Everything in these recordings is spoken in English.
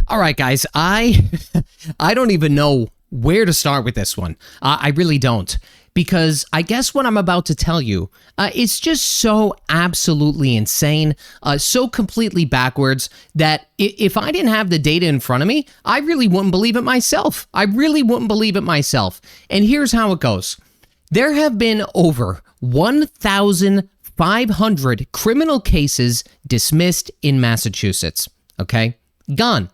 All right, guys, I I don't even know where to start with this one. I really don't, because I guess what I'm about to tell you is just so absolutely insane, so completely backwards that if I didn't have the data in front of me, I really wouldn't believe it myself. I really wouldn't believe it myself. And here's how it goes. There have been over 1,500 criminal cases dismissed in Massachusetts. Okay? Gone.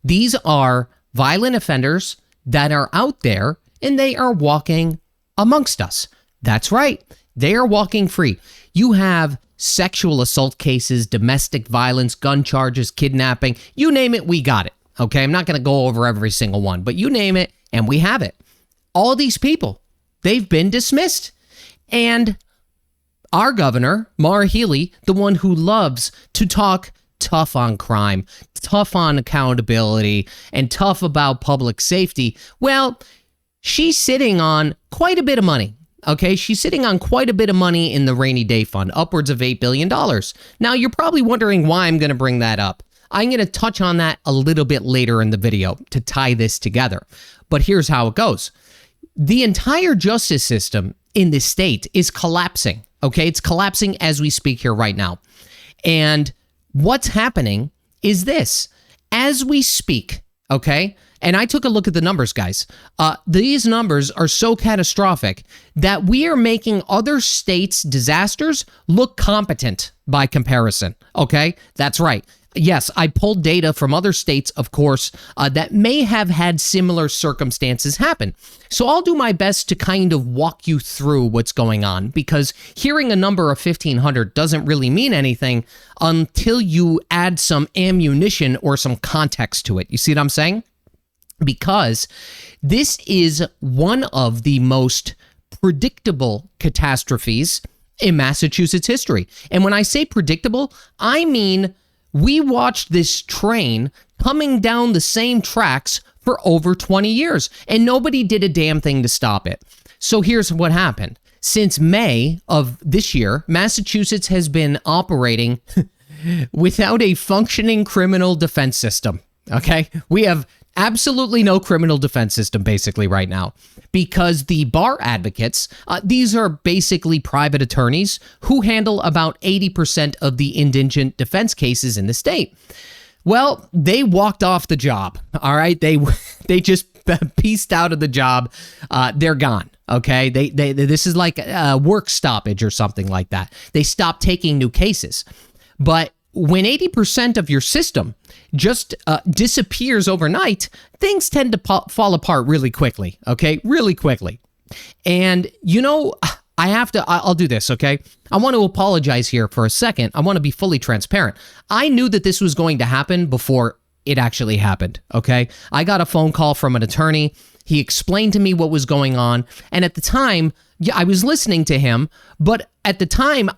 These are violent offenders that are out there and they are walking amongst us. That's right. They are walking free. You have sexual assault cases, domestic violence, gun charges, kidnapping. You name it, we got it. Okay? I'm not going to go over every single one, but you name it and we have it. All these people, they've been dismissed. And our governor, Maura Healey, the one who loves to talk tough on crime, tough on accountability, and tough about public safety, well, she's sitting on quite a bit of money. Okay, she's sitting on quite a bit of money in the rainy day fund, upwards of $8 billion. Now, you're probably wondering why I'm going to bring that up. I'm going to touch on that a little bit later in the video to tie this together. But here's how it goes. The entire justice system in this state is collapsing. Okay, it's collapsing as we speak here right now. And what's happening is this. As we speak, okay, and I took a look at the numbers, guys. These numbers are so catastrophic that we are making other states' disasters look competent by comparison, okay? That's right. Yes, I pulled data from other states, of course, that may have had similar circumstances happen. So I'll do my best to kind of walk you through what's going on, because hearing a number of 1,500 doesn't really mean anything until you add some ammunition or some context to it. You see what I'm saying? Because this is one of the most predictable catastrophes in Massachusetts history. And when I say predictable, I mean we watched this train coming down the same tracks for over 20 years, and nobody did a damn thing to stop it. So here's what happened. Since May of this year, Massachusetts has been operating without a functioning criminal defense system, okay? We have absolutely no criminal defense system basically right now, because the bar advocates, these are basically private attorneys who handle about 80% of the indigent defense cases in the state. Well, they walked off the job, all right? They just pieced out of the job. They're gone, okay? This is like a work stoppage or something like that. They stopped taking new cases. But when 80% of your system just disappears overnight, things tend to fall apart really quickly, okay? Really quickly. And, you know, I'll do this, okay? I want to apologize here for a second. I want to be fully transparent. I knew that this was going to happen before it actually happened, okay? I got a phone call from an attorney. He explained to me what was going on. And at the time, yeah, I was listening to him, but at the time,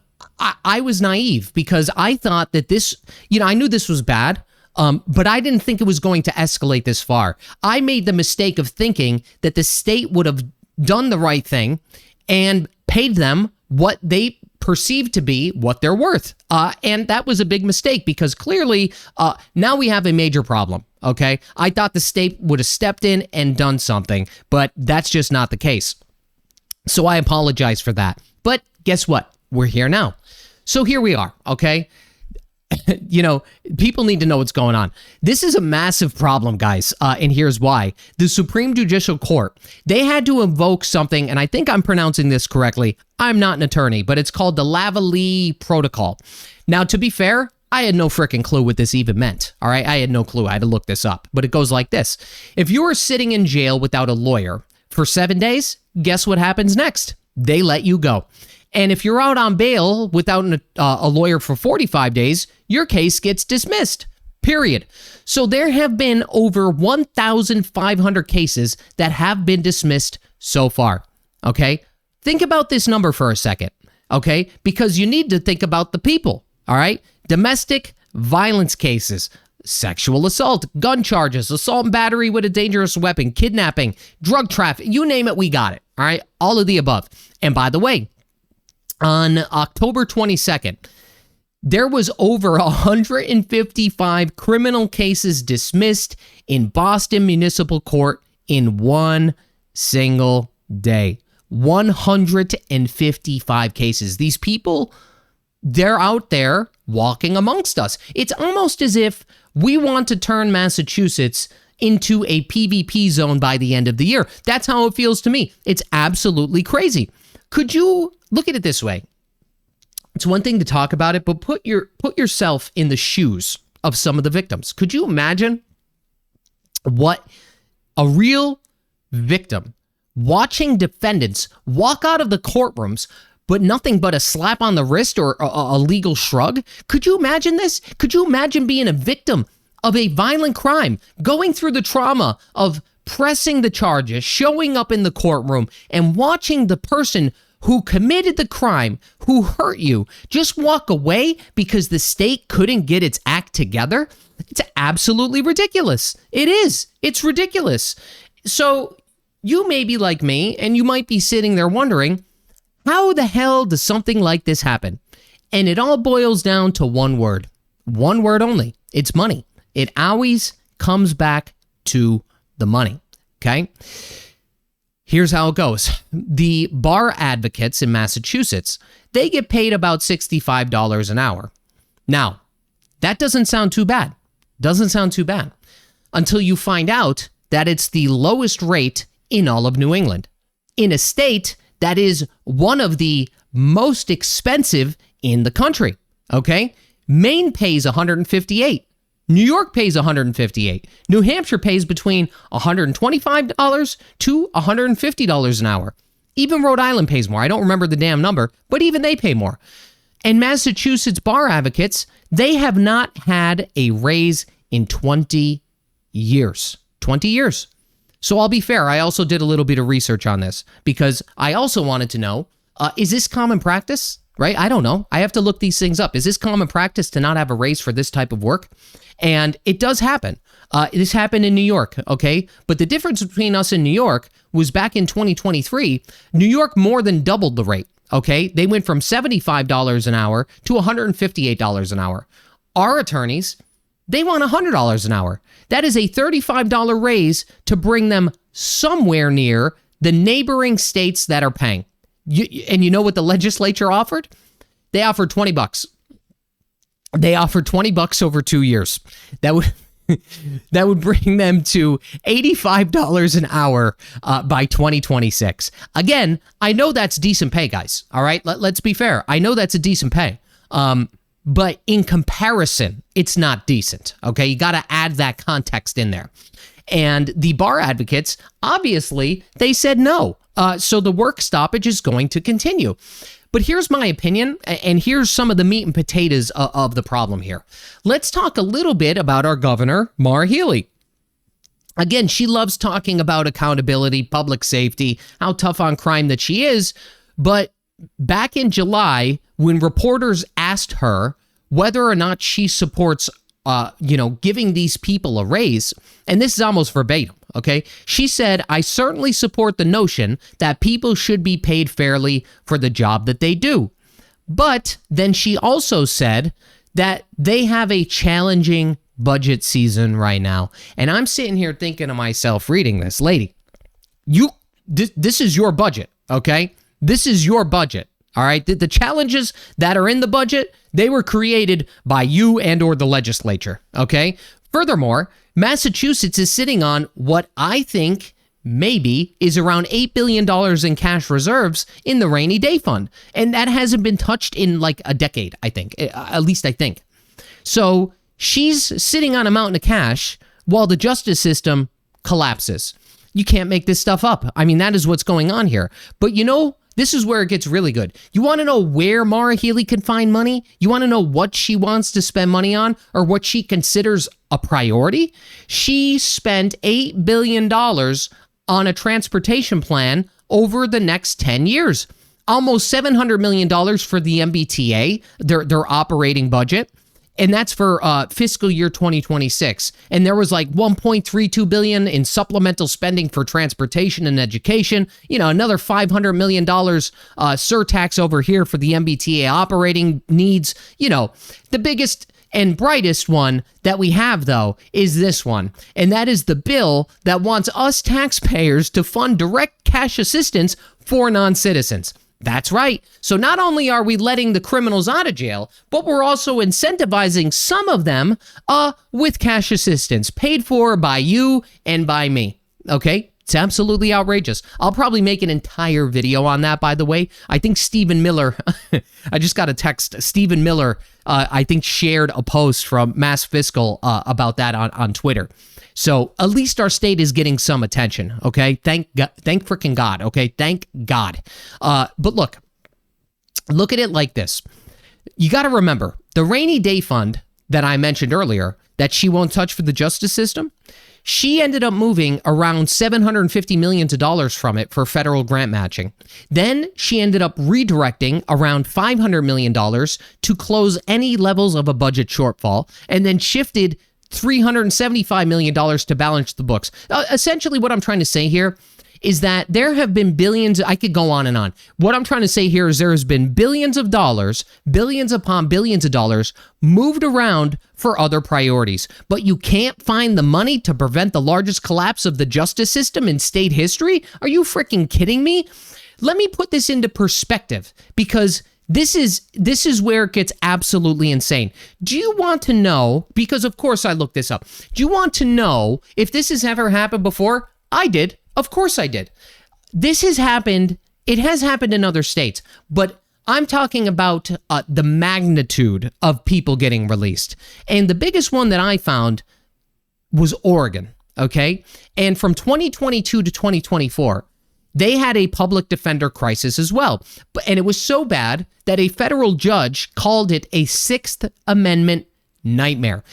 I was naive because I thought that this, you know, I knew this was bad, but I didn't think it was going to escalate this far. I made the mistake of thinking that the state would have done the right thing and paid them what they perceived to be what they're worth. And that was a big mistake because clearly now we have a major problem, okay? I thought the state would have stepped in and done something, but that's just not the case. So I apologize for that. But guess what? We're here now. So here we are, okay? You know, people need to know what's going on. This is a massive problem, guys, and here's why. The Supreme Judicial Court, they had to invoke something, and I think I'm pronouncing this correctly. I'm not an attorney, but it's called the Lavallee Protocol. Now, to be fair, I had no freaking clue what this even meant, all right? I had no clue. I had to look this up, but it goes like this. If you are sitting in jail without a lawyer for 7 days, guess what happens next? They let you go. And if you're out on bail without a lawyer for 45 days, your case gets dismissed, period. So there have been over 1,500 cases that have been dismissed so far, okay? Think about this number for a second, okay? Because you need to think about the people, all right? Domestic violence cases, sexual assault, gun charges, assault and battery with a dangerous weapon, kidnapping, drug trafficking, you name it, we got it, all right? All of the above. And by the way, on October 22nd, There was over 155 criminal cases dismissed in Boston Municipal Court in one single day. 155 cases. These people, they're out there walking amongst us. It's almost as if we want to turn Massachusetts into a PvP zone by the end of the year. That's how it feels to me. It's absolutely crazy. Could you look at it this way? It's one thing to talk about it, but put yourself in the shoes of some of the victims. Could you imagine what a real victim watching defendants walk out of the courtrooms, but nothing but a slap on the wrist or a legal shrug? Could you imagine this? Could you imagine being a victim of a violent crime, going through the trauma of pressing the charges, showing up in the courtroom, and watching the person who committed the crime, who hurt you, just walk away because the state couldn't get its act together? It's absolutely ridiculous. It is. It's ridiculous. So you may be like me, and you might be sitting there wondering, how the hell does something like this happen? And it all boils down to one word only. It's money. It always comes back to the money, okay? Here's how it goes. The bar advocates in Massachusetts, they get paid about $65 an hour. Now, that doesn't sound too bad. Doesn't sound too bad until you find out that it's the lowest rate in all of New England, in a state that is one of the most expensive in the country, okay? Maine pays $158. New York pays $158. New Hampshire pays between $125 to $150 an hour. Even Rhode Island pays more. I don't remember the damn number, but even they pay more. And Massachusetts bar advocates, they have not had a raise in 20 years. 20 years. So I'll be fair, I also did a little bit of research on this because I also wanted to know, is this common practice? Right? I don't know. I have to look these things up. Is this common practice to not have a raise for this type of work? And it does happen. This happened in New York, okay? But the difference between us and New York was back in 2023, New York more than doubled the rate, okay? They went from $75 an hour to $158 an hour. Our attorneys, they want $100 an hour. That is a $35 raise to bring them somewhere near the neighboring states that are paying. And you know what the legislature offered? They offered $20. They offered $20 over 2 years. That would bring them to $85 an hour by 2026. Again, I know that's decent pay, guys. All right, let's be fair. I know that's a decent pay. But in comparison, it's not decent. Okay, you got to add that context in there. And the bar advocates, obviously, they said no. So the work stoppage is going to continue. But here's my opinion, and here's some of the meat and potatoes of the problem here. Let's talk a little bit about our governor, Maura Healey. Again, she loves talking about accountability, public safety, how tough on crime that she is. But back in July, when reporters asked her whether or not she supports giving these people a raise, and this is almost verbatim, okay? She said, "I certainly support the notion that people should be paid fairly for the job that they do." But then she also said that they have a challenging budget season right now. And I'm sitting here thinking to myself, reading this, lady, this is your budget, okay? This is your budget. All right, the challenges that are in the budget, they were created by you and or the legislature, okay? Furthermore, Massachusetts is sitting on what I think maybe is around $8 billion in cash reserves in the rainy day fund. And that hasn't been touched in like a decade, I think, at least I think. So she's sitting on a mountain of cash while the justice system collapses. You can't make this stuff up. I mean, that is what's going on here. But you know, this is where it gets really good. You want to know where Maura Healey can find money? You want to know what she wants to spend money on or what she considers a priority? She spent $8 billion on a transportation plan over the next 10 years. Almost $700 million for the MBTA, their operating budget. And that's for fiscal year 2026. And there was like 1.32 billion in supplemental spending for transportation and education. Another $500 million surtax over here for the MBTA operating needs. The biggest and brightest one that we have, though, is this one. And that is the bill that wants us taxpayers to fund direct cash assistance for non-citizens. That's right. So not only are we letting the criminals out of jail, but we're also incentivizing some of them with cash assistance paid for by you and by me. Okay? It's absolutely outrageous. I'll probably make an entire video on that, by the way. I think Stephen Miller, I just got a text. Stephen Miller, I think, shared a post from Mass Fiscal about that on Twitter. So at least our state is getting some attention, okay? Thank freaking God, okay? Thank God. But look at it like this. You got to remember, the rainy day fund that I mentioned earlier that she won't touch for the justice system, she ended up moving around $750 million from it for federal grant matching. Then she ended up redirecting around $500 million to close any levels of a budget shortfall, and then shifted $375 million to balance the books. Essentially, what I'm trying to say here is that there have been billions. I could go on and on. What I'm trying to say here is there has been billions of dollars, billions upon billions of dollars moved around for other priorities. But you can't find the money to prevent the largest collapse of the justice system in state history? Are you freaking kidding me? Let me put this into perspective, because this is where it gets absolutely insane. Do you want to know, because of course I looked this up, do you want to know if this has ever happened before? I did. Of course I did. This has happened. It has happened in other states, but I'm talking about the magnitude of people getting released. And the biggest one that I found was Oregon, okay? And from 2022 to 2024, they had a public defender crisis as well. And it was so bad that a federal judge called it a Sixth Amendment nightmare.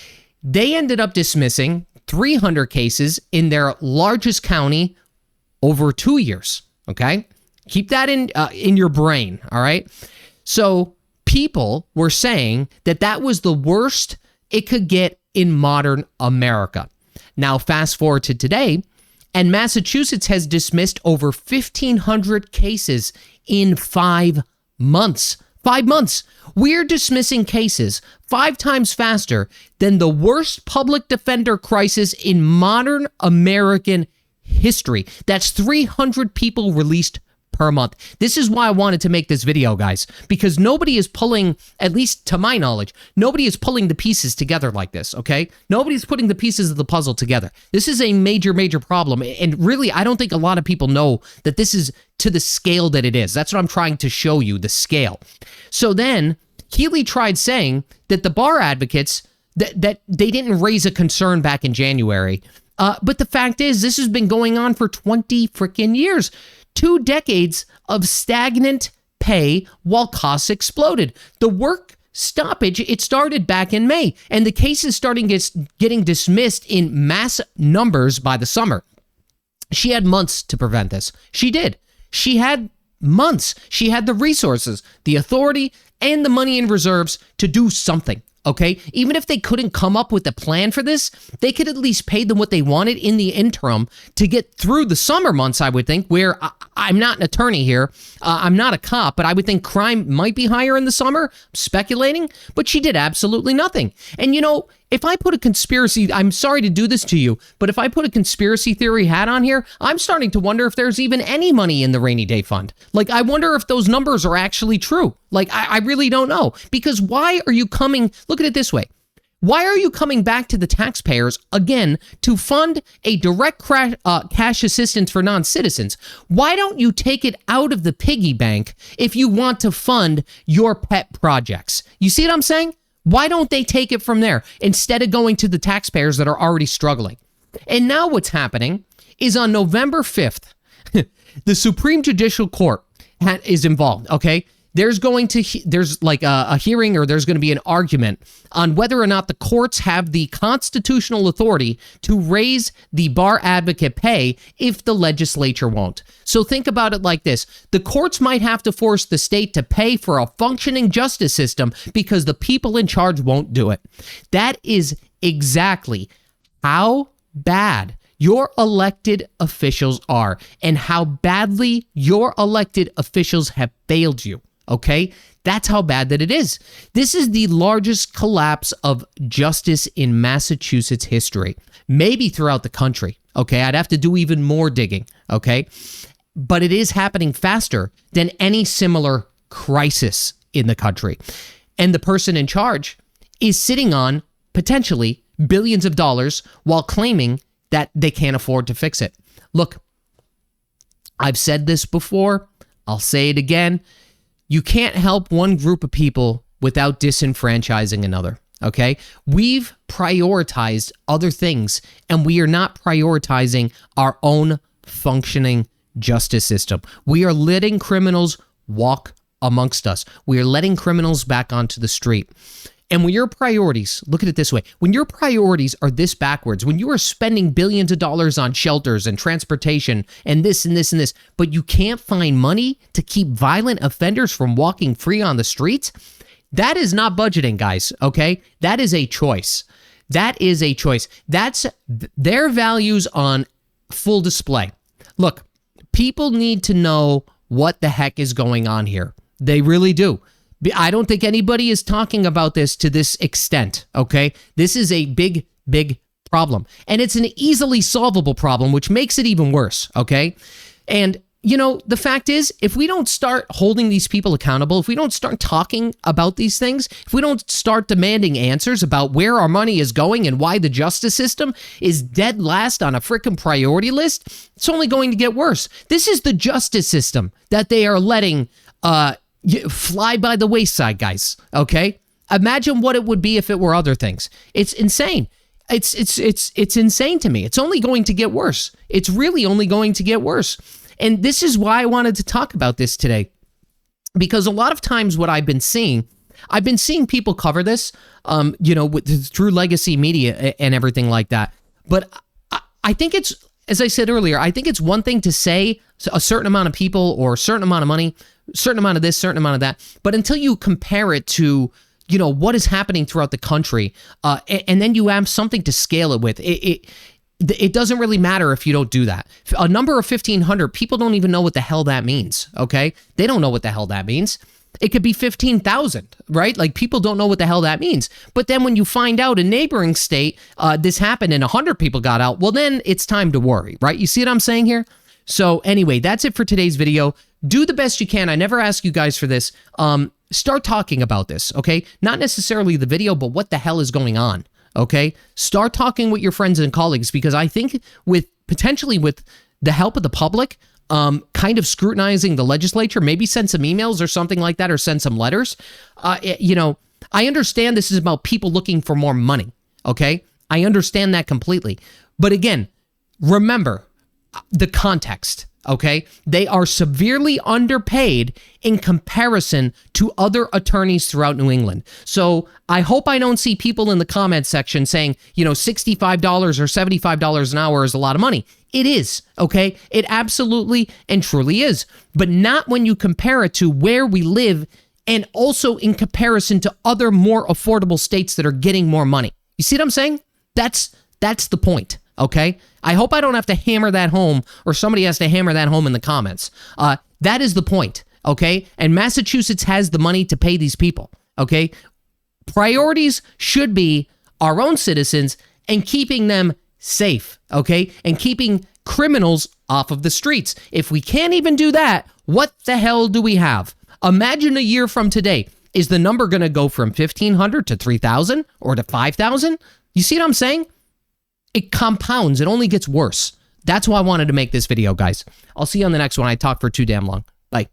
They ended up dismissing 300 cases in their largest county over 2 years, okay? Keep that in your brain, all right? So people were saying that was the worst it could get in modern America. Now, fast forward to today, and Massachusetts has dismissed over 1,500 cases in 5 months. 5 months. We're dismissing cases 5 times faster than the worst public defender crisis in modern American history. That's 300 people released per month. This is why I wanted to make this video, guys, because nobody is pulling, at least to my knowledge, nobody is pulling the pieces together like this, okay? Nobody's putting the pieces of the puzzle together. This is a major, major problem. And really, I don't think a lot of people know that this is to the scale that it is. That's what I'm trying to show you, the scale. So then Healy tried saying that the bar advocates, that they didn't raise a concern back in January. But the fact is, this has been going on for 20 freaking years. 2 decades of stagnant pay while costs exploded. The work stoppage, it started back in May, and the cases starting getting dismissed in mass numbers by the summer. She had months to prevent this. She did. She had months. She had the resources, the authority, and the money in reserves to do something. Okay, even if they couldn't come up with a plan for this, they could at least pay them what they wanted in the interim to get through the summer months, I would think, where I'm not an attorney here. I'm not a cop, but I would think crime might be higher in the summer. I'm speculating, but she did absolutely nothing. And if I put a conspiracy, I'm sorry to do this to you, but if I put a conspiracy theory hat on here, I'm starting to wonder if there's even any money in the rainy day fund. Like, I wonder if those numbers are actually true. Like, I really don't know. Because why are you coming, look at it this way. Why are you coming back to the taxpayers again to fund a direct cash assistance for non-citizens? Why don't you take it out of the piggy bank if you want to fund your pet projects? You see what I'm saying? Why don't they take it from there instead of going to the taxpayers that are already struggling? And now what's happening is on November 5th, the Supreme Judicial Court is involved, okay? there's like a hearing, or there's going to be an argument on whether or not the courts have the constitutional authority to raise the bar advocate pay if the legislature won't. So think about it like this. The courts might have to force the state to pay for a functioning justice system because the people in charge won't do it. That is exactly how bad your elected officials are, and how badly your elected officials have failed you. Okay? That's how bad that it is. This is the largest collapse of justice in Massachusetts history, maybe throughout the country. Okay? I'd have to do even more digging. Okay? But it is happening faster than any similar crisis in the country. And the person in charge is sitting on potentially billions of dollars while claiming that they can't afford to fix it. Look, I've said this before. I'll say it again. You can't help one group of people without disenfranchising another, okay? We've prioritized other things, and we are not prioritizing our own functioning justice system. We are letting criminals walk amongst us. We are letting criminals back onto the street. And when your priorities, look at it this way, when your priorities are this backwards, when you are spending billions of dollars on shelters and transportation and this and this and this, but you can't find money to keep violent offenders from walking free on the streets, that is not budgeting, guys, okay? That is a choice. That is a choice. That's their values on full display. Look, people need to know what the heck is going on here. They really do. I don't think anybody is talking about this to this extent, okay? This is a big, big problem. And it's an easily solvable problem, which makes it even worse, okay? And, you know, the fact is, if we don't start holding these people accountable, if we don't start talking about these things, if we don't start demanding answers about where our money is going and why the justice system is dead last on a freaking priority list, it's only going to get worse. This is the justice system that they are letting fly by the wayside, guys, okay? Imagine what it would be if it were other things. It's insane. It's insane to me. It's only going to get worse. It's really only going to get worse. And this is why I wanted to talk about this today. Because a lot of times what I've been seeing people cover this, through legacy media and everything like that. But I think it's, as I said earlier, I think it's one thing to say a certain amount of people or a certain amount of money, certain amount of this, certain amount of that. But until you compare it to, what is happening throughout the country, and then you have something to scale it with, it doesn't really matter if you don't do that. A number of 1,500, people don't even know what the hell that means, okay? They don't know what the hell that means. It could be 15,000, right? Like, people don't know what the hell that means. But then when you find out a neighboring state, this happened and 100 people got out, well, then it's time to worry, right? You see what I'm saying here? So anyway, that's it for today's video. Do the best you can. I never ask you guys for this. Start talking about this, okay? Not necessarily the video, but what the hell is going on, okay? Start talking with your friends and colleagues, because I think potentially with the help of the public, kind of scrutinizing the legislature, maybe send some emails or something like that, or send some letters. I understand this is about people looking for more money, okay? I understand that completely. But again, remember the context, okay? They are severely underpaid in comparison to other attorneys throughout New England. So I hope I don't see people in the comments section saying, $65 or $75 an hour is a lot of money. It is, okay? It absolutely and truly is. But not when you compare it to where we live, and also in comparison to other more affordable states that are getting more money. You see what I'm saying? That's the point, okay? I hope I don't have to hammer that home, or somebody has to hammer that home in the comments. That is the point, okay? And Massachusetts has the money to pay these people, okay? Priorities should be our own citizens and keeping them safe, okay? And keeping criminals off of the streets. If we can't even do that, what the hell do we have? Imagine a year from today. Is the number going to go from 1,500 to 3,000 or to 5,000? You see what I'm saying? It compounds. It only gets worse. That's why I wanted to make this video, guys. I'll see you on the next one. I talked for too damn long. Bye.